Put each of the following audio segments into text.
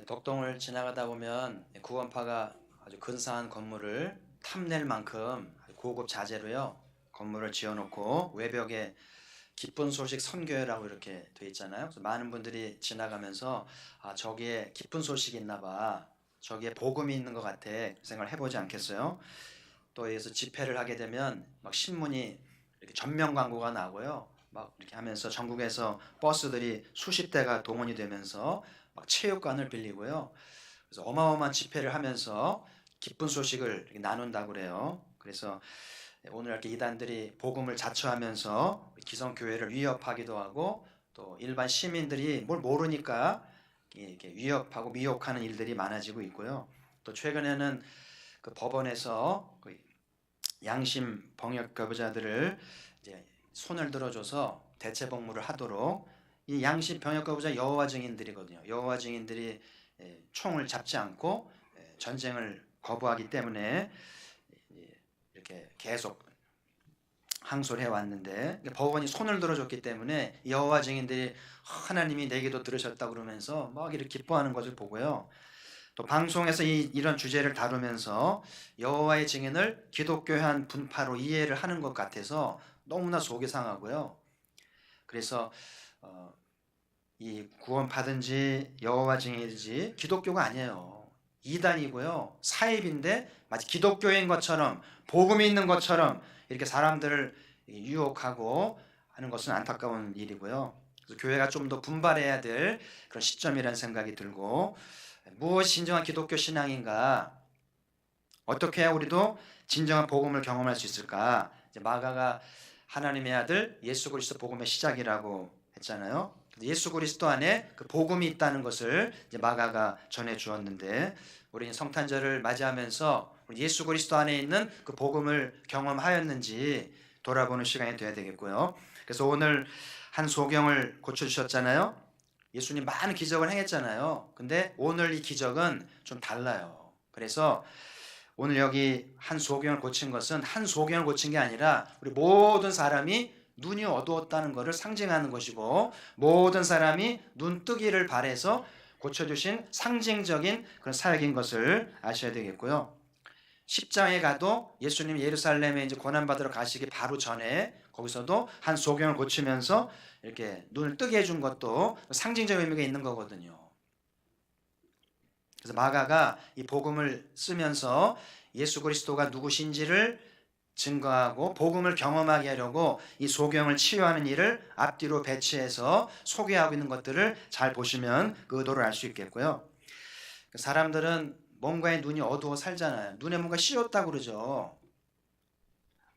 독동을 지나가다 보면 구원파가 아주 근사한 건물을 탐낼 만큼 고급 자재로요 건물을 지어놓고 외벽에 기쁜 소식 선교회라고 이렇게 돼 있잖아요. 그래서 많은 분들이 지나가면서 저기에 기쁜 소식이 있나 봐, 저기에 복음이 있는 것 같아 생각을 해보지 않겠어요? 또 여기서 집회를 하게 되면 막 신문이 이렇게 전면 광고가 나고요. 막 이렇게 하면서 전국에서 버스들이 수십 대가 동원이 되면서 막 체육관을 빌리고요. 그래서 어마어마한 집회를 하면서 기쁜 소식을 이렇게 나눈다고 그래요. 그래서 오늘 이렇게 이단들이 복음을 자처하면서 기성교회를 위협하기도 하고 또 일반 시민들이 뭘 모르니까 이렇게 위협하고 미혹하는 일들이 많아지고 있고요. 또 최근에는 그 법원에서 그 양심 병역 거부자들을 이제 손을 들어줘서 대체 복무를 하도록, 이 양심 병역 거부자 여호와 증인들이거든요. 여호와 증인들이 총을 잡지 않고 전쟁을 거부하기 때문에 이렇게 계속 항소를 해왔는데, 법원이 손을 들어줬기 때문에 여호와 증인들이 하나님이 내 기도 들으셨다 그러면서 막 이렇게 기뻐하는 것을 보고요. 또 방송에서 이런 주제를 다루면서 여호와의 증인을 기독교한 분파로 이해를 하는 것 같아서 너무나 속이 상하고요. 그래서 이 구원받은지 여호와 증인인지 기독교가 아니에요. 이단이고요. 사입인데 마치 기독교인 것처럼 복음이 있는 것처럼 이렇게 사람들을 유혹하고 하는 것은 안타까운 일이고요. 그래서 교회가 좀 더 분발해야 될 그런 시점이라는 생각이 들고, 무엇이 진정한 기독교 신앙인가? 어떻게 해야 우리도 진정한 복음을 경험할 수 있을까? 이제 마가가 하나님의 아들 예수 그리스도 복음의 시작이라고 했잖아요. 예수 그리스도 안에 그 복음이 있다는 것을 이제 마가가 전해 주었는데, 우리는 성탄절을 맞이하면서 예수 그리스도 안에 있는 그 복음을 경험하였는지 돌아보는 시간이 돼야 되겠고요. 그래서 오늘 한 소경을 고쳐주셨잖아요. 예수님 많은 기적을 행했잖아요. 근데 오늘 이 기적은 좀 달라요. 그래서 오늘 여기 한 소경을 고친 것은 한 소경을 고친 게 아니라 우리 모든 사람이 눈이 어두웠다는 것을 상징하는 것이고, 모든 사람이 눈 뜨기를 바래서 고쳐주신 상징적인 그런 사역인 것을 아셔야 되겠고요. 10장에 가도 예수님 예루살렘에 이제 고난받으러 가시기 바로 전에 거기서도 한 소경을 고치면서 이렇게 눈을 뜨게 해준 것도 상징적 의미가 있는 거거든요. 그래서 마가가 이 복음을 쓰면서 예수 그리스도가 누구신지를 증거하고 복음을 경험하게 하려고 이 소경을 치유하는 일을 앞뒤로 배치해서 소개하고 있는 것들을 잘 보시면 그 의도를 알 수 있겠고요. 사람들은 뭔가에 눈이 어두워 살잖아요. 눈에 뭔가 씌웠다고 그러죠.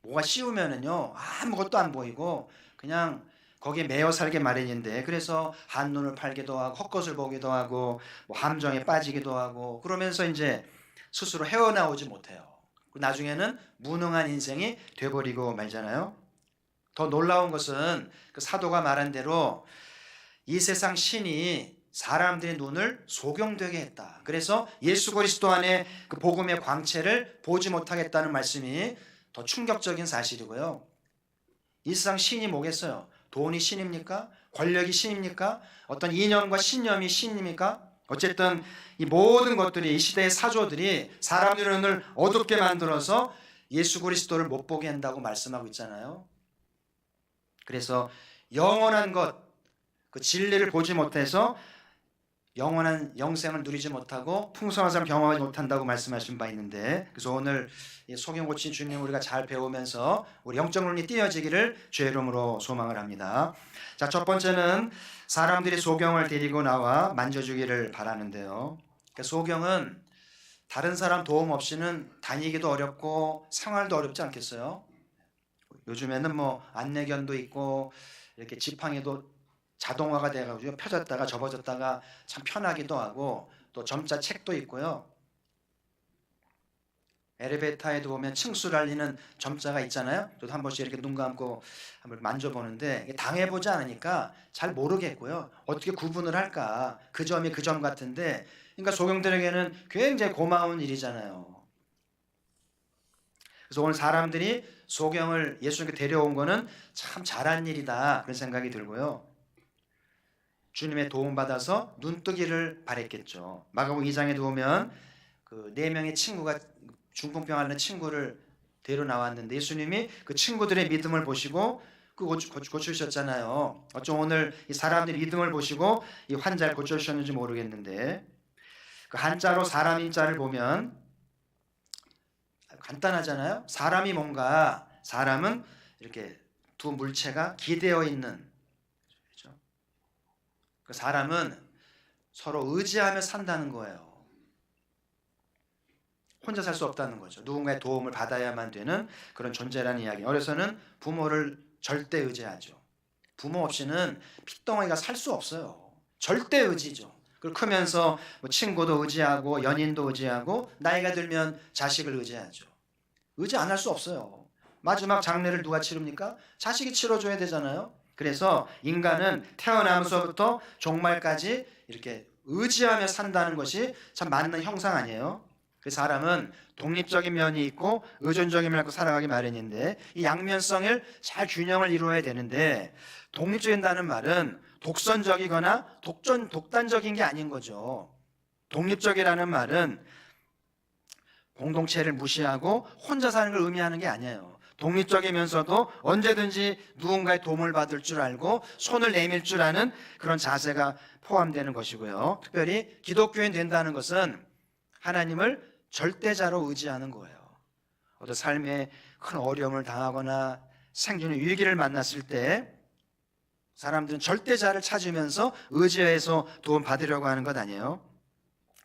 뭐가 씌우면은요 아무것도 안 보이고 그냥 거기에 매여 살게 마련인데, 그래서 한눈을 팔기도 하고 헛것을 보기도 하고 뭐 함정에 빠지기도 하고 그러면서 이제 스스로 헤어나오지 못해요. 나중에는 무능한 인생이 돼버리고 말잖아요. 더 놀라운 것은 그 사도가 말한 대로 이 세상 신이 사람들의 눈을 소경되게 했다. 그래서 예수 그리스도 안에 그 복음의 광채를 보지 못하겠다는 말씀이 더 충격적인 사실이고요. 이 세상 신이 뭐겠어요? 돈이 신입니까? 권력이 신입니까? 어떤 이념과 신념이 신입니까? 어쨌든 이 모든 것들이, 이 시대의 사조들이 사람들의 눈을 어둡게 만들어서 예수 그리스도를 못 보게 한다고 말씀하고 있잖아요. 그래서 영원한 것, 그 진리를 보지 못해서 영원한 영생을 누리지 못하고 풍성한 삶을 경험하지 못한다고 말씀하신 바 있는데, 그래서 오늘 소경 고친 주님 우리가 잘 배우면서 우리 영적 눈이 띄어지기를 주의 이름으로 소망을 합니다. 자, 첫 번째는 사람들이 소경을 데리고 나와 만져주기를 바라는데요. 소경은 다른 사람 도움 없이는 다니기도 어렵고 생활도 어렵지 않겠어요? 요즘에는 뭐 안내견도 있고 이렇게 지팡이도 자동화가 돼가지고 펴졌다가 접어졌다가 참 편하기도 하고, 또 점자 책도 있고요. 엘리베이터에도 보면 층수를 알리는 점자가 있잖아요. 저도 한 번씩 이렇게 눈 감고 한번 만져보는데 당해보지 않으니까 잘 모르겠고요. 어떻게 구분을 할까? 그 점이 그 점 같은데, 그러니까 소경들에게는 굉장히 고마운 일이잖아요. 그래서 오늘 사람들이 소경을 예수님께 데려온 거는 참 잘한 일이다 그런 생각이 들고요. 주님의 도움 받아서 눈뜨기를 바랬겠죠. 마가복음 2장에 보면 그 네 명의 친구가 중풍병 앓는 친구를 데려 나왔는데 예수님이 그 친구들의 믿음을 보시고 고쳐주셨잖아요. 어쩜 오늘 이 사람들의 믿음을 보시고 이 환자를 고쳐주셨는지 모르겠는데 그 한자로 사람 인자를 보면 간단하잖아요. 사람이 뭔가 사람은 이렇게 두 물체가 기대어 있는, 그렇죠? 그 사람은 서로 의지하며 산다는 거예요. 혼자 살 수 없다는 거죠. 누군가의 도움을 받아야만 되는 그런 존재라는 이야기. 어려서는 부모를 절대 의지하죠. 부모 없이는 핏덩어리가 살 수 없어요. 절대 의지죠. 그리고 크면서 뭐 친구도 의지하고 연인도 의지하고 나이가 들면 자식을 의지하죠. 의지 안 할 수 없어요. 마지막 장례를 누가 치릅니까? 자식이 치러줘야 되잖아요. 그래서 인간은 태어나면서부터 종말까지 이렇게 의지하며 산다는 것이 참 맞는 형상 아니에요? 그 사람은 독립적인 면이 있고 의존적인 면을 갖고 살아가기 마련인데 이 양면성을 잘 균형을 이루어야 되는데 독립적인다는 말은 독선적이거나 독단적인 게 아닌 거죠. 독립적이라는 말은 공동체를 무시하고 혼자 사는 걸 의미하는 게 아니에요. 독립적이면서도 언제든지 누군가의 도움을 받을 줄 알고 손을 내밀 줄 아는 그런 자세가 포함되는 것이고요. 특별히 기독교인 된다는 것은 하나님을 절대자로 의지하는 거예요. 어떤 삶에 큰 어려움을 당하거나 생존의 위기를 만났을 때 사람들은 절대자를 찾으면서 의지해서 도움 받으려고 하는 것 아니에요.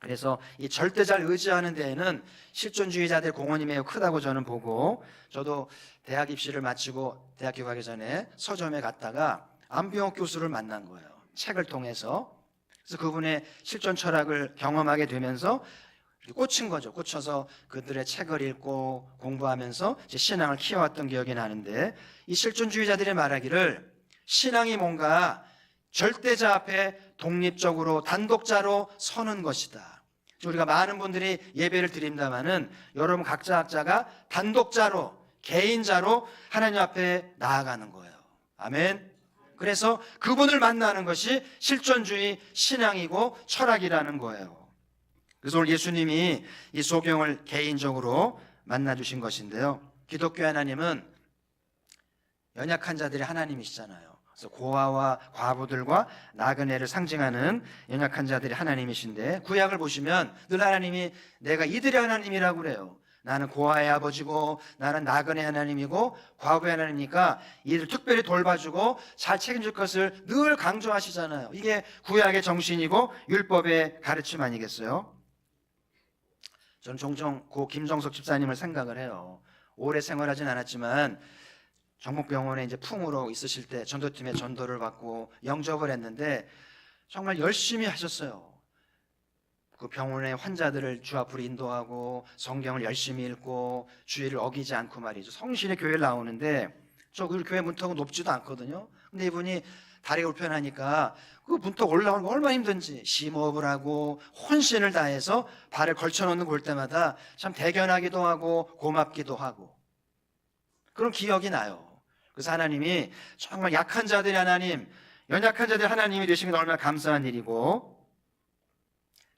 그래서 이 절대자를 의지하는 데에는 실존주의자들의 공헌이 매우 크다고 저는 보고, 저도 대학 입시를 마치고 대학교 가기 전에 서점에 갔다가 안병옥 교수를 만난 거예요. 책을 통해서. 그래서 그분의 실존 철학을 경험하게 되면서 꽂힌 거죠. 꽂혀서 그들의 책을 읽고 공부하면서 제 신앙을 키워왔던 기억이 나는데, 이 실존주의자들이 말하기를 신앙이 뭔가 절대자 앞에 독립적으로 단독자로 서는 것이다. 우리가 많은 분들이 예배를 드린다마는 여러분 각자가 단독자로 개인자로 하나님 앞에 나아가는 거예요. 아멘. 그래서 그분을 만나는 것이 실존주의 신앙이고 철학이라는 거예요. 그래서 오늘 예수님이 이 소경을 개인적으로 만나주신 것인데요. 기독교 하나님은 연약한 자들의 하나님이시잖아요. 그래서 고아와 과부들과 나그네를 상징하는 연약한 자들의 하나님이신데, 구약을 보시면 늘 하나님이 내가 이들의 하나님이라고 그래요. 나는 고아의 아버지고 나는 나그네 하나님이고 과부의 하나님이니까 이들 특별히 돌봐주고 잘 책임질 것을 늘 강조하시잖아요. 이게 구약의 정신이고 율법의 가르침 아니겠어요? 저는 종종 고 김정석 집사님을 생각을 해요. 오래 생활하진 않았지만 정목병원에 이제 풍으로 있으실 때 전도팀에 전도를 받고 영접을 했는데 정말 열심히 하셨어요. 그 병원의 환자들을 주 앞으로 인도하고 성경을 열심히 읽고 주의를 어기지 않고 말이죠. 성실히 교회를 나오는데 저 그 교회 문턱은 높지도 않거든요. 근데 이분이 다리가 불편하니까 그 문턱 올라오는 거 얼마나 힘든지 심호흡을 하고 혼신을 다해서 발을 걸쳐놓는 걸 때마다 참 대견하기도 하고 고맙기도 하고 그런 기억이 나요. 그래서 하나님이 정말 약한 자들의 하나님, 연약한 자들의 하나님이 되시는 게 얼마나 감사한 일이고,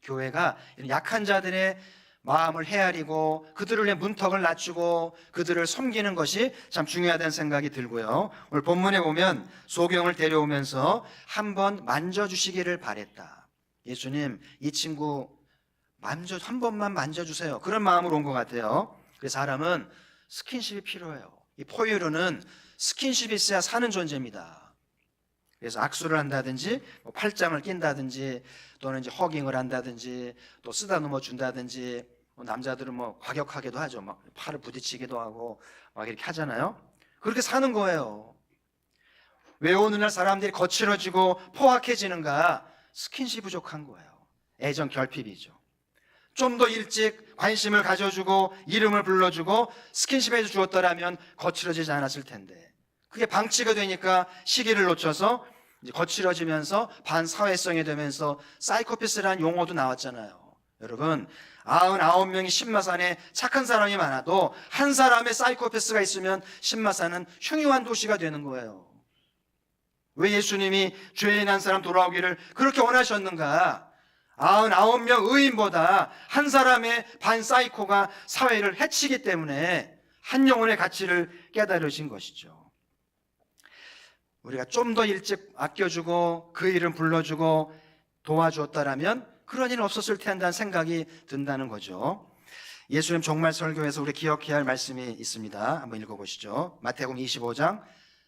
교회가 약한 자들의 마음을 헤아리고 그들을 위해 문턱을 낮추고 그들을 섬기는 것이 참 중요하다는 생각이 들고요. 오늘 본문에 보면 소경을 데려오면서 한번 만져주시기를 바랬다. 예수님, 이 친구 한 번만 만져주세요. 그런 마음으로 온 것 같아요. 그래서 사람은 스킨십이 필요해요. 이 포유류는 스킨십이 있어야 사는 존재입니다. 그래서 악수를 한다든지 팔짱을 낀다든지 또는 이제 허깅을 한다든지 또 쓰다듬어 준다든지 남자들은 과격하게도 하죠. 막 팔을 부딪히기도 하고 막 이렇게 하잖아요. 그렇게 사는 거예요. 왜 오늘날 사람들이 거칠어지고 포악해지는가? 스킨십이 부족한 거예요. 애정 결핍이죠. 좀 더 일찍 관심을 가져주고 이름을 불러주고 스킨십 해주었더라면 거칠어지지 않았을 텐데, 그게 방치가 되니까 시기를 놓쳐서 이제 거칠어지면서 반사회성이 되면서 사이코패스라는 용어도 나왔잖아요. 여러분, 99명이 신마산에 착한 사람이 많아도 한 사람의 사이코패스가 있으면 신마산은 흉흉한 도시가 되는 거예요. 왜 예수님이 죄인 한 사람 돌아오기를 그렇게 원하셨는가? 99명 의인보다 한 사람의 반사이코가 사회를 해치기 때문에 한 영혼의 가치를 깨달으신 것이죠. 우리가 좀 더 일찍 아껴주고 그 이름 불러주고 도와주었다라면 그런 일은 없었을 텐다는 생각이 든다는 거죠. 예수님 종말 설교에서 우리 기억해야 할 말씀이 있습니다. 한번 읽어보시죠. 마태복음 25장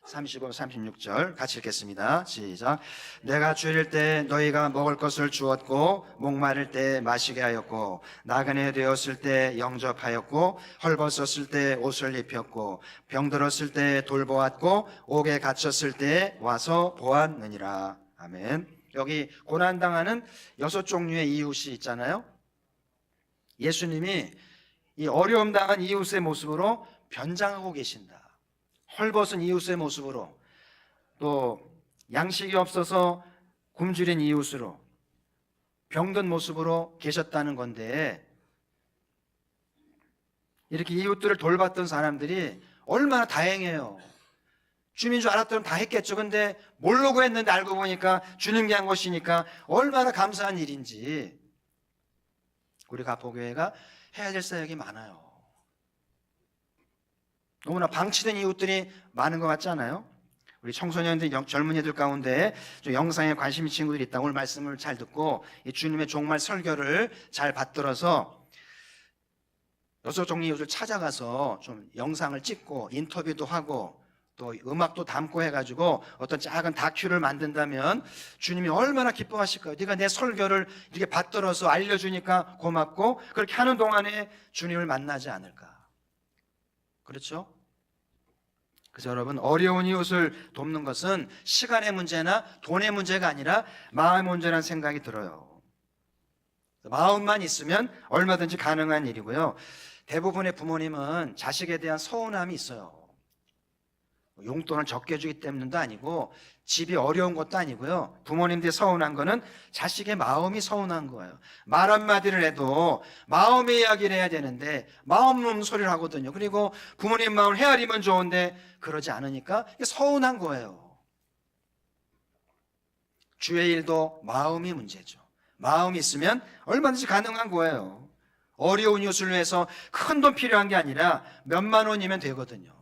35, 36절 같이 읽겠습니다. 시작. 내가 줄일 때 너희가 먹을 것을 주었고 목마를 때 마시게 하였고 나그네 되었을 때 영접하였고 헐벗었을 때 옷을 입혔고 병들었을 때 돌보았고 옥에 갇혔을 때 와서 보았느니라. 아멘. 여기 고난당하는 6종류의 이웃이 있잖아요. 예수님이 이 어려움 당한 이웃의 모습으로 변장하고 계신다. 헐벗은 이웃의 모습으로, 또 양식이 없어서 굶주린 이웃으로, 병든 모습으로 계셨다는 건데, 이렇게 이웃들을 돌봤던 사람들이 얼마나 다행해요. 주님인 줄 알았더니 다 했겠죠. 근데 모르고 했는데 알고 보니까 주님이 한 것이니까 얼마나 감사한 일인지 우리 가포교회가 해야 될 사역이 많아요. 너무나 방치된 이웃들이 많은 것 같지 않아요? 우리 청소년들, 젊은이들 가운데 좀 영상에 관심 있는 친구들이 있다. 오늘 말씀을 잘 듣고 이 주님의 종말 설교를 잘 받들어서 6종류 이웃을 찾아가서 좀 영상을 찍고 인터뷰도 하고 또 음악도 담고 해가지고 어떤 작은 다큐를 만든다면 주님이 얼마나 기뻐하실까요? 네가 내 설교를 이렇게 받들어서 알려주니까 고맙고 그렇게 하는 동안에 주님을 만나지 않을까? 그렇죠? 그래서 여러분, 어려운 이웃을 돕는 것은 시간의 문제나 돈의 문제가 아니라 마음의 문제라는 생각이 들어요. 마음만 있으면 얼마든지 가능한 일이고요. 대부분의 부모님은 자식에 대한 서운함이 있어요. 용돈을 적게 주기 때문도 아니고 집이 어려운 것도 아니고요. 부모님들이 서운한 거는 자식의 마음이 서운한 거예요. 말 한마디를 해도 마음의 이야기를 해야 되는데 마음 없는 소리를 하거든요. 그리고 부모님 마음을 헤아리면 좋은데 그러지 않으니까 이게 서운한 거예요. 주의 일도 마음이 문제죠. 마음이 있으면 얼마든지 가능한 거예요. 어려운 이웃을 위해서 큰 돈 필요한 게 아니라 몇만 원이면 되거든요.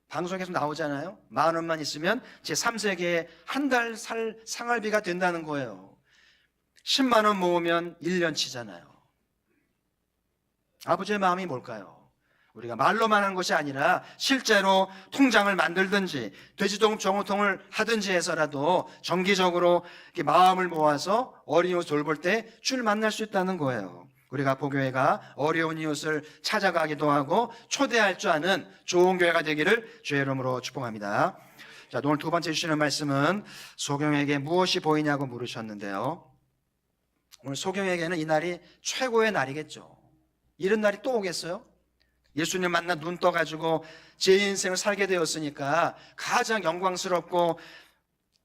방송에서 나오잖아요. 10,000원만 있으면 제 3세계에 한 달 살 생활비가 된다는 거예요. 10만 원 모으면 1년치잖아요. 아버지의 마음이 뭘까요? 우리가 말로만 하는 것이 아니라 실제로 통장을 만들든지 돼지동업 정호통을 하든지 해서라도 정기적으로 마음을 모아서 어려운 이웃을 돌볼 때 주를 만날 수 있다는 거예요. 우리가 보교회가 어려운 이웃을 찾아가기도 하고 초대할 줄 아는 좋은 교회가 되기를 주의 이름으로 축복합니다. 자, 오늘 두 번째 주시는 말씀은 소경에게 무엇이 보이냐고 물으셨는데요. 오늘 소경에게는 이 날이 최고의 날이겠죠. 이런 날이 또 오겠어요? 예수님 만나 눈 떠가지고 제 인생을 살게 되었으니까 가장 영광스럽고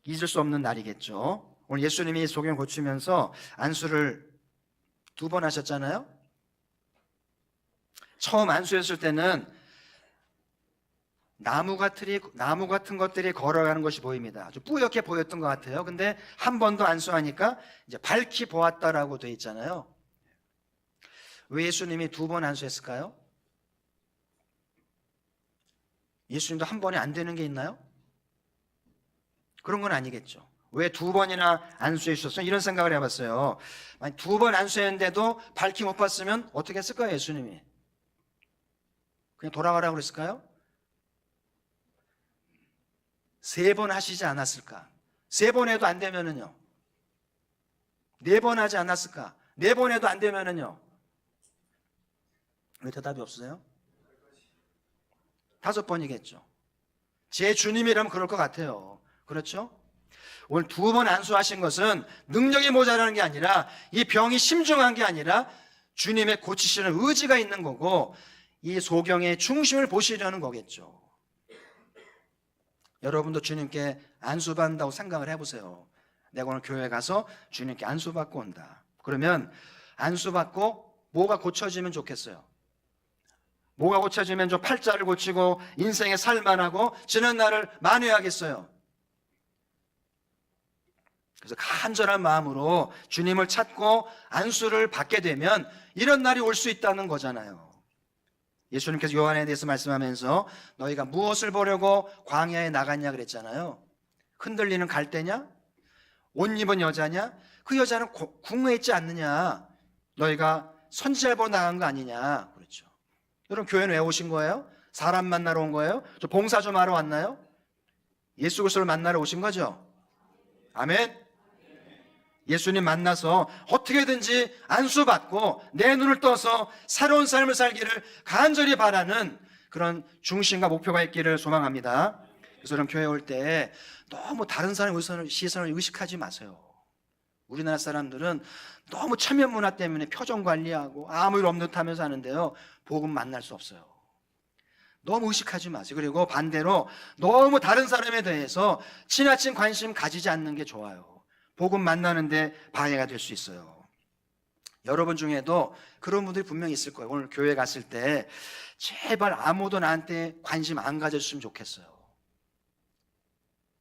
잊을 수 없는 날이겠죠. 오늘 예수님이 소경을 고치면서 안수를 2번 하셨잖아요. 처음 안수했을 때는 나무 같은 것들이 걸어가는 것이 보입니다. 아주 뿌옇게 보였던 것 같아요. 근데 한 번 더 안수하니까 이제 밝히 보았다라고 되어 있잖아요. 왜 예수님이 2번 안수했을까요? 예수님도 한 번에 안 되는 게 있나요? 그런 건 아니겠죠. 왜 2번이나 안수해 주셨어요? 이런 생각을 해봤어요. 만약 2번 안수했는데도 밝히 못 봤으면 어떻게 했을까요? 예수님이 그냥 돌아가라고 그랬을까요? 3번 하시지 않았을까? 3번 해도 안 되면은요? 4번 하지 않았을까? 4번 해도 안 되면은요? 왜 대답이 없으세요? 5번이겠죠. 제 주님이라면 그럴 것 같아요. 그렇죠? 오늘 2번 안수하신 것은 능력이 모자라는 게 아니라 이 병이 심중한 게 아니라 주님의 고치시는 의지가 있는 거고 이 소경의 중심을 보시려는 거겠죠. 여러분도 주님께 안수받는다고 생각을 해보세요. 내가 오늘 교회 가서 주님께 안수받고 온다. 그러면 안수받고 뭐가 고쳐지면 좋겠어요? 뭐가 고쳐지면 좀 팔자를 고치고 인생에 살만하고 지는 날을 만회하겠어요? 그래서 간절한 마음으로 주님을 찾고 안수를 받게 되면 이런 날이 올 수 있다는 거잖아요. 예수님께서 요한에 대해서 말씀하면서 너희가 무엇을 보려고 광야에 나갔냐 그랬잖아요. 흔들리는 갈대냐? 옷 입은 여자냐? 그 여자는 궁에 있지 않느냐? 너희가 선지자를 보러 나간 거 아니냐? 그렇죠. 여러분, 교회는 왜 오신 거예요? 사람 만나러 온 거예요? 저 봉사 좀 하러 왔나요? 예수 그리스도를 만나러 오신 거죠? 아멘. 예수님 만나서 어떻게든지 안수받고 내 눈을 떠서 새로운 삶을 살기를 간절히 바라는 그런 중심과 목표가 있기를 소망합니다. 그래서 여러분, 교회 올 때 너무 다른 사람의 시선을 의식하지 마세요. 우리나라 사람들은 너무 체면 문화 때문에 표정 관리하고 아무 일 없는 듯 하면서 하는데요, 복음 만날 수 없어요. 너무 의식하지 마세요. 그리고 반대로 너무 다른 사람에 대해서 지나친 관심 가지지 않는 게 좋아요. 복음 만나는데 방해가 될 수 있어요. 여러분 중에도 그런 분들이 분명히 있을 거예요. 오늘 교회 갔을 때 제발 아무도 나한테 관심 안 가져줬으면 좋겠어요.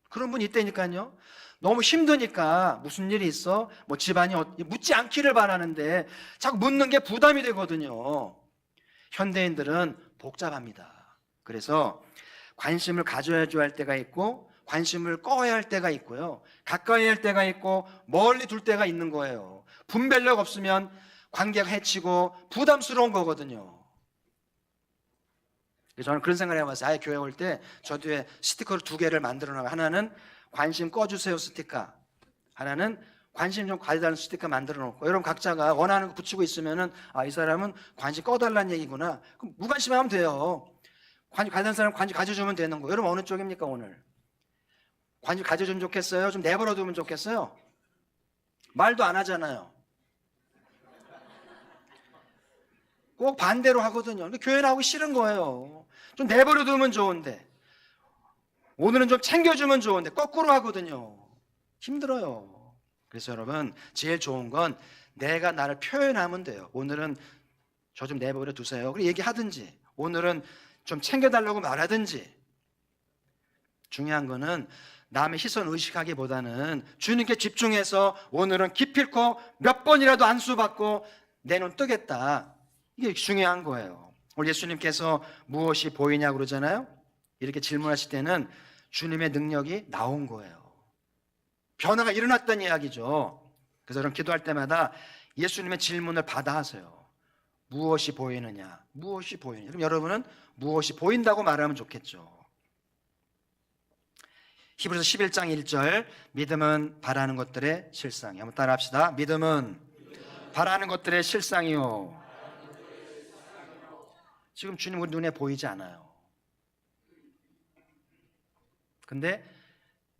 그런 분이 있다니까요. 너무 힘드니까 무슨 일이 있어? 뭐 집안이 묻지 않기를 바라는데 자꾸 묻는 게 부담이 되거든요. 현대인들은 복잡합니다. 그래서 관심을 가져야 할 때가 있고 관심을 꺼야 할 때가 있고요, 가까이 할 때가 있고 멀리 둘 때가 있는 거예요. 분별력 없으면 관계가 해치고 부담스러운 거거든요. 저는 그런 생각을 해봤어요. 아예 교회 올 때 저 뒤에 스티커를 2개를 만들어 놔요. 하나는 관심 꺼주세요 스티커, 하나는 관심 좀 가져달라는 스티커 만들어 놓고, 여러분 각자가 원하는 거 붙이고 있으면은 이 사람은 관심 꺼달라는 얘기구나. 그럼 무관심하면 돼요. 관심 가져달라는 사람 관심 가져주면 되는 거. 여러분 어느 쪽입니까 오늘? 관심 가져주면 좋겠어요? 좀 내버려 두면 좋겠어요? 말도 안 하잖아요. 꼭 반대로 하거든요. 교회 나오기 싫은 거예요. 좀 내버려 두면 좋은데, 오늘은 좀 챙겨주면 좋은데 거꾸로 하거든요. 힘들어요. 그래서 여러분, 제일 좋은 건 내가 나를 표현하면 돼요. 오늘은 저 좀 내버려 두세요. 그리고 얘기하든지, 오늘은 좀 챙겨달라고 말하든지. 중요한 거는 남의 시선 의식하기보다는 주님께 집중해서 오늘은 기필코 몇 번이라도 안수받고 내 눈 뜨겠다. 이게 중요한 거예요. 오늘 예수님께서 무엇이 보이냐고 그러잖아요. 이렇게 질문하실 때는 주님의 능력이 나온 거예요. 변화가 일어났다는 이야기죠. 그래서 여러분, 기도할 때마다 예수님의 질문을 받아 하세요. 무엇이 보이느냐? 무엇이 보이느냐? 그럼 여러분은 무엇이 보인다고 말하면 좋겠죠. 히브리서 11장 1절, 믿음은 바라는 것들의 실상이요. 한번 따라 합시다. 믿음은 바라는 것들의 실상이요. 지금 주님 우리 눈에 보이지 않아요. 근데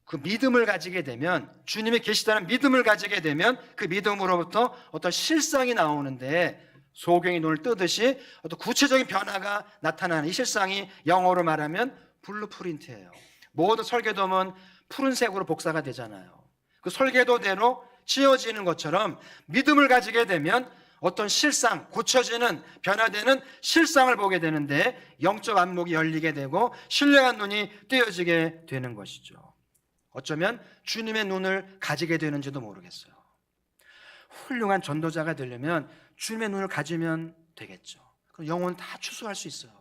그 믿음을 가지게 되면, 주님이 계시다는 믿음을 가지게 되면 그 믿음으로부터 어떤 실상이 나오는데, 소경이 눈을 뜨듯이 어떤 구체적인 변화가 나타나는 이 실상이 영어로 말하면 블루프린트예요. 모든 설계도면 푸른색으로 복사가 되잖아요. 그 설계도대로 지어지는 것처럼 믿음을 가지게 되면 어떤 실상, 고쳐지는, 변화되는 실상을 보게 되는데 영적 안목이 열리게 되고 신령한 눈이 띄어지게 되는 것이죠. 어쩌면 주님의 눈을 가지게 되는지도 모르겠어요. 훌륭한 전도자가 되려면 주님의 눈을 가지면 되겠죠. 그럼 영혼 다 추수할 수 있어요.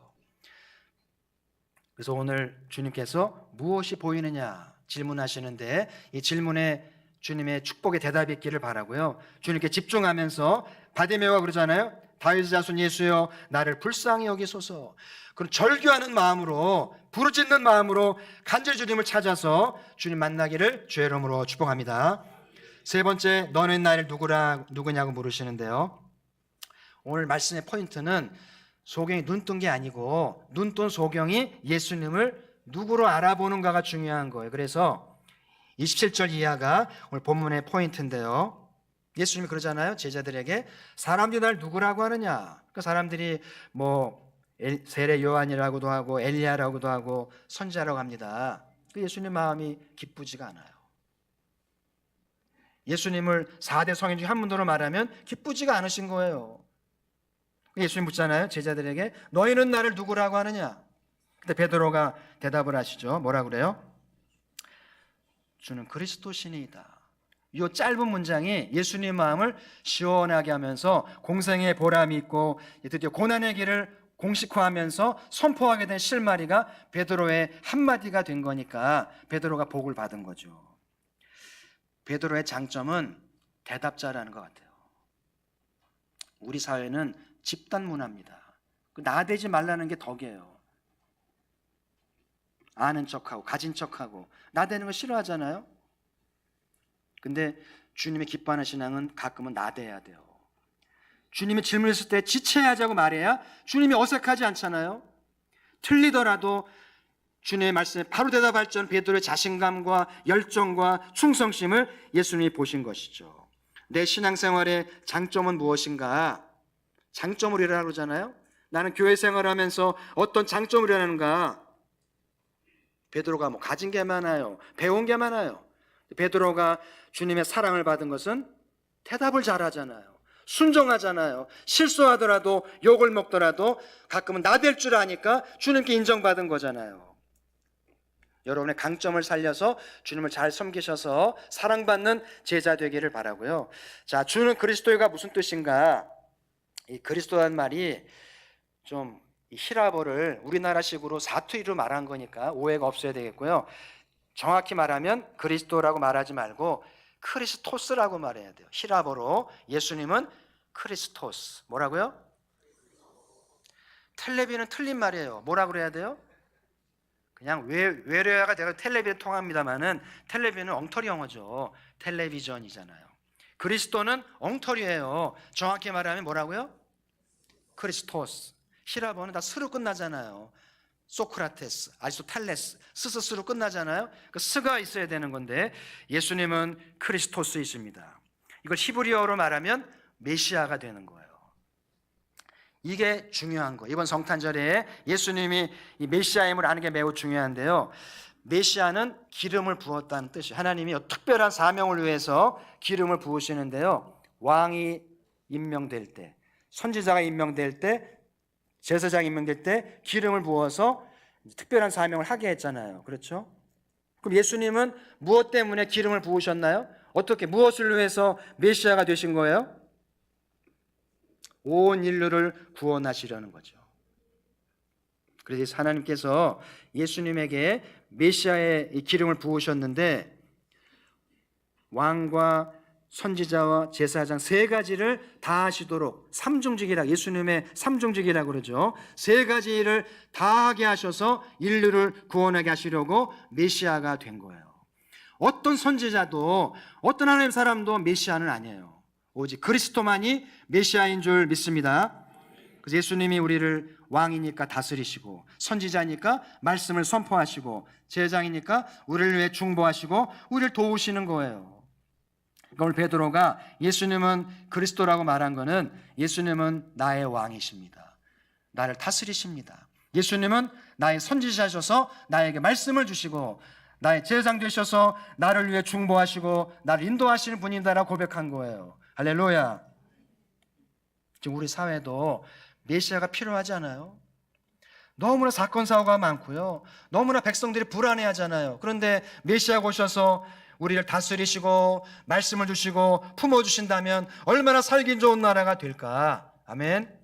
그래서 오늘 주님께서 무엇이 보이느냐 질문하시는데, 이 질문에 주님의 축복의 대답이 있기를 바라고요. 주님께 집중하면서 바디메오가 그러잖아요. 다윗의 자손 예수여 나를 불쌍히 여기소서. 그런 절규하는 마음으로, 부르짖는 마음으로 간절히 주님을 찾아서 주님 만나기를 주의 이름으로 축복합니다. 세 번째, 너는 나를 누구냐고 물으시는데요. 오늘 말씀의 포인트는 소경이 눈 뜬 게 아니고 눈 뜬 소경이 예수님을 누구로 알아보는가가 중요한 거예요. 그래서 27절 이하가 오늘 본문의 포인트인데요. 예수님이 그러잖아요. 제자들에게 사람들이 날 누구라고 하느냐. 그 사람들이 세례 요한이라고도 하고 엘리야라고도 하고 선지자라고 합니다. 그 예수님 마음이 기쁘지가 않아요. 예수님을 4대 성인 중 한 분으로 말하면 기쁘지가 않으신 거예요. 예수님 묻잖아요. 제자들에게 너희는 나를 누구라고 하느냐. 근데 베드로가 대답을 하시죠. 뭐라 그래요? 주는 그리스도시니이다. 이 짧은 문장이 예수님 마음을 시원하게 하면서 공생의 보람이 있고 드디어 고난의 길을 공식화하면서 선포하게 된 실마리가 베드로의 한마디가 된 거니까 베드로가 복을 받은 거죠. 베드로의 장점은 대답자라는 것 같아요. 우리 사회는 집단 문화입니다. 나대지 말라는 게 덕이에요. 아는 척하고 가진 척하고 나대는 거 싫어하잖아요. 근데 주님이 기뻐하는 신앙은 가끔은 나대야 돼요. 주님이 질문했을 때 지체하자고 말해야 주님이 어색하지 않잖아요. 틀리더라도 주님의 말씀에 바로 대답할 줄 베드로의 자신감과 열정과 충성심을 예수님이 보신 것이죠. 내 신앙생활의 장점은 무엇인가? 장점을 이루라 그러잖아요. 나는 교회 생활하면서 어떤 장점을 이루는가? 베드로가 가진 게 많아요. 배운 게 많아요. 베드로가 주님의 사랑을 받은 것은 대답을 잘하잖아요. 순종하잖아요. 실수하더라도 욕을 먹더라도 가끔은 나댈 줄 아니까 주님께 인정받은 거잖아요. 여러분의 강점을 살려서 주님을 잘 섬기셔서 사랑받는 제자 되기를 바라고요. 자, 주는 그리스도가 무슨 뜻인가? 이 그리스도란 말이 좀 히라보를 우리나라식으로 사투리로 말한 거니까 오해가 없어야 되겠고요. 정확히 말하면 그리스도라고 말하지 말고 크리스토스라고 말해야 돼요. 히라보로 예수님은 크리스토스. 뭐라고요? 텔레비는 틀린 말이에요. 뭐라고 그래야 돼요? 그냥 외래어가 되고 텔레비전 통합니다만은 텔레비전은 엉터리 영어죠. 텔레비전이잖아요. 그리스도는 엉터리예요. 정확히 말하면 뭐라고요? 크리스토스. 히라보는 다 스로 끝나잖아요. 소크라테스, 아리스토텔레스, 스스로 끝나잖아요. 그 스가 있어야 되는 건데 예수님은 크리스토스이십니다. 이걸 히브리어로 말하면 메시아가 되는 거예요. 이게 중요한 거예요. 이번 성탄절에 예수님이 이 메시아임을 아는 게 매우 중요한데요. 메시아는 기름을 부었다는 뜻이에요. 하나님이 특별한 사명을 위해서 기름을 부으시는데요. 왕이 임명될 때, 선지자가 임명될 때, 제사장 임명될 때 기름을 부어서 특별한 사명을 하게 했잖아요. 그렇죠? 그럼 예수님은 무엇 때문에 기름을 부으셨나요? 어떻게, 무엇을 위해서 메시아가 되신 거예요? 온 인류를 구원하시려는 거죠. 그래서 하나님께서 예수님에게 메시아의 이 기름을 부으셨는데 왕과 선지자와 제사장 세 가지를 다 하시도록 삼중직이라, 예수님의 삼중직이라고 그러죠. 세 가지 일을 다 하게 하셔서 인류를 구원하게 하시려고 메시아가 된 거예요. 어떤 선지자도 어떤 하나님 사람도 메시아는 아니에요. 오직 그리스도만이 메시아인 줄 믿습니다. 그래서 예수님이 우리를 왕이니까 다스리시고, 선지자니까 말씀을 선포하시고, 제사장이니까 우리를 위해 중보하시고 우리를 도우시는 거예요. 오늘 베드로가 예수님은 그리스도라고 말한 것은 예수님은 나의 왕이십니다. 나를 다스리십니다. 예수님은 나의 선지자셔서 나에게 말씀을 주시고 나의 제사장 되셔서 나를 위해 중보하시고 나를 인도하시는 분이다라고 고백한 거예요. 할렐루야. 지금 우리 사회도 메시아가 필요하지 않아요? 너무나 사건 사고가 많고요. 너무나 백성들이 불안해하잖아요. 그런데 메시아가 오셔서 우리를 다스리시고 말씀을 주시고 품어주신다면 얼마나 살기 좋은 나라가 될까? 아멘.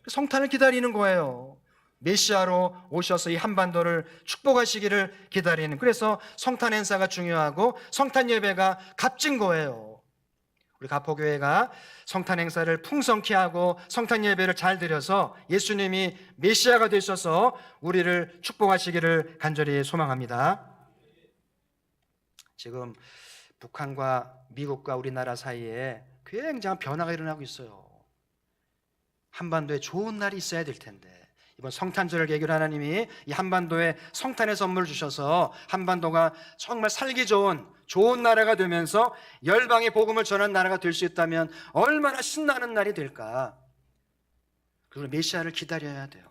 성탄을 기다리는 거예요. 메시아로 오셔서 이 한반도를 축복하시기를 기다리는, 그래서 성탄 행사가 중요하고 성탄 예배가 값진 거예요. 우리 가포교회가 성탄 행사를 풍성케 하고 성탄 예배를 잘 드려서 예수님이 메시아가 되셔서 우리를 축복하시기를 간절히 소망합니다. 지금 북한과 미국과 우리나라 사이에 굉장한 변화가 일어나고 있어요. 한반도에 좋은 날이 있어야 될 텐데 이번 성탄절을 계기로 하나님이 이 한반도에 성탄의 선물을 주셔서 한반도가 정말 살기 좋은 나라가 되면서 열방의 복음을 전하는 나라가 될 수 있다면 얼마나 신나는 날이 될까. 그리고 메시아를 기다려야 돼요.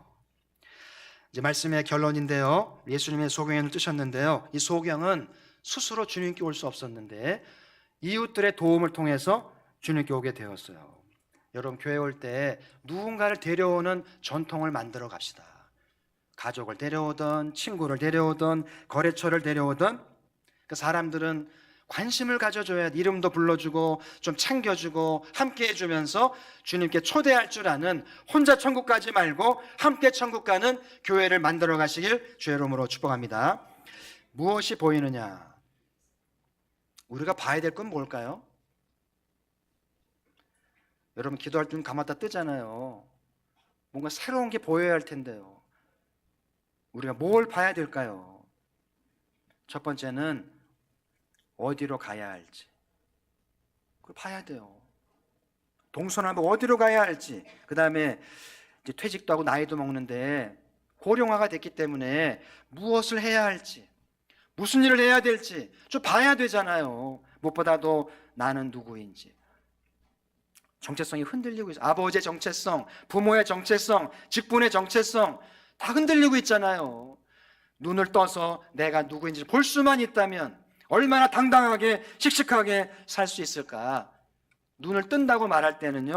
이제 말씀의 결론인데요, 예수님의 소경을 뜨셨는데요, 이 소경은 스스로 주님께 올 수 없었는데 이웃들의 도움을 통해서 주님께 오게 되었어요. 여러분, 교회 올 때 누군가를 데려오는 전통을 만들어 갑시다. 가족을 데려오든 친구를 데려오든 거래처를 데려오든 그 사람들은 관심을 가져줘야 돼. 이름도 불러주고 좀 챙겨주고 함께 해주면서 주님께 초대할 줄 아는, 혼자 천국 가지 말고 함께 천국 가는 교회를 만들어 가시길 주의 이름으로 축복합니다. 무엇이 보이느냐? 우리가 봐야 될 건 뭘까요? 여러분, 기도할 때 눈 감았다 뜨잖아요. 뭔가 새로운 게 보여야 할 텐데요. 우리가 뭘 봐야 될까요? 첫 번째는 어디로 가야 할지, 그걸 봐야 돼요. 동서남북 어디로 가야 할지. 그 다음에 이제 퇴직도 하고 나이도 먹는데 고령화가 됐기 때문에 무엇을 해야 할지, 무슨 일을 해야 될지 좀 봐야 되잖아요. 무엇보다도 나는 누구인지. 정체성이 흔들리고 있어요. 아버지의 정체성, 부모의 정체성, 직분의 정체성 다 흔들리고 있잖아요. 눈을 떠서 내가 누구인지 볼 수만 있다면 얼마나 당당하게 씩씩하게 살 수 있을까. 눈을 뜬다고 말할 때는요,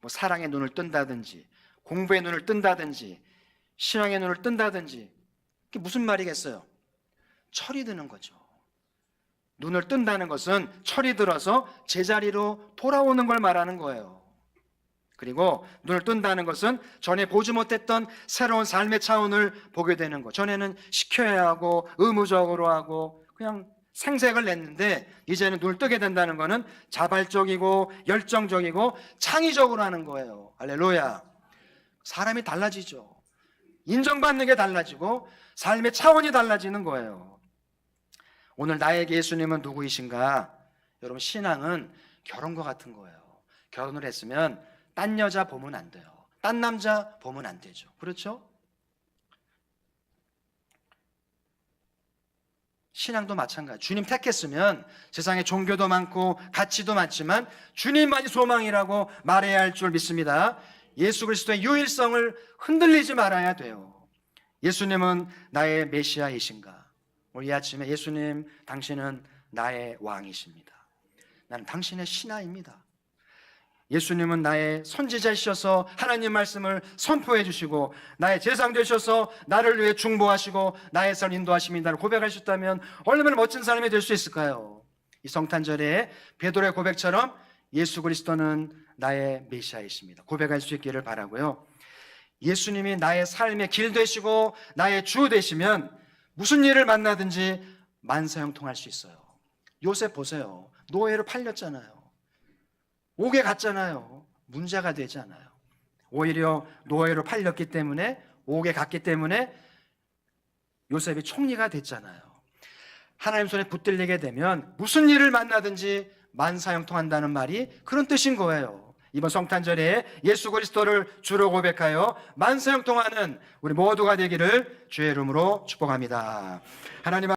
뭐 사랑의 눈을 뜬다든지 공부의 눈을 뜬다든지 신앙의 눈을 뜬다든지, 그게 무슨 말이겠어요? 철이 드는 거죠. 눈을 뜬다는 것은 철이 들어서 제자리로 돌아오는 걸 말하는 거예요. 그리고 눈을 뜬다는 것은 전에 보지 못했던 새로운 삶의 차원을 보게 되는 거. 전에는 시켜야 하고 의무적으로 하고 그냥 생색을 냈는데, 이제는 눈을 뜨게 된다는 것은 자발적이고 열정적이고 창의적으로 하는 거예요. 할렐루야. 사람이 달라지죠. 인정받는 게 달라지고 삶의 차원이 달라지는 거예요. 오늘 나에게 예수님은 누구이신가? 여러분, 신앙은 결혼과 같은 거예요. 결혼을 했으면 딴 여자 보면 안 돼요. 딴 남자 보면 안 되죠. 그렇죠? 신앙도 마찬가지. 주님 택했으면 세상에 종교도 많고 가치도 많지만 주님만이 소망이라고 말해야 할 줄 믿습니다. 예수 그리스도의 유일성을 흔들리지 말아야 돼요. 예수님은 나의 메시아이신가? 오늘 이 아침에 예수님, 당신은 나의 왕이십니다. 나는 당신의 신하입니다. 예수님은 나의 선지자이셔서 하나님 말씀을 선포해 주시고 나의 제상 되셔서 나를 위해 중보하시고 나의 삶을 인도하십니다를 고백하셨다면 얼마나 멋진 삶이 될 수 있을까요? 이 성탄절에 베드로의 고백처럼 예수 그리스도는 나의 메시아이십니다. 고백할 수 있기를 바라고요. 예수님이 나의 삶의 길 되시고 나의 주 되시면 무슨 일을 만나든지 만사형통할 수 있어요. 요셉 보세요. 노예로 팔렸잖아요. 옥에 갔잖아요. 문제가 되지 않아요. 오히려 노예로 팔렸기 때문에, 옥에 갔기 때문에 요셉이 총리가 됐잖아요. 하나님 손에 붙들리게 되면 무슨 일을 만나든지 만사형통한다는 말이 그런 뜻인 거예요. 이번 성탄절에 예수 그리스도를 주로 고백하여 만사형통하는 우리 모두가 되기를 주의 이름으로 축복합니다. 하나님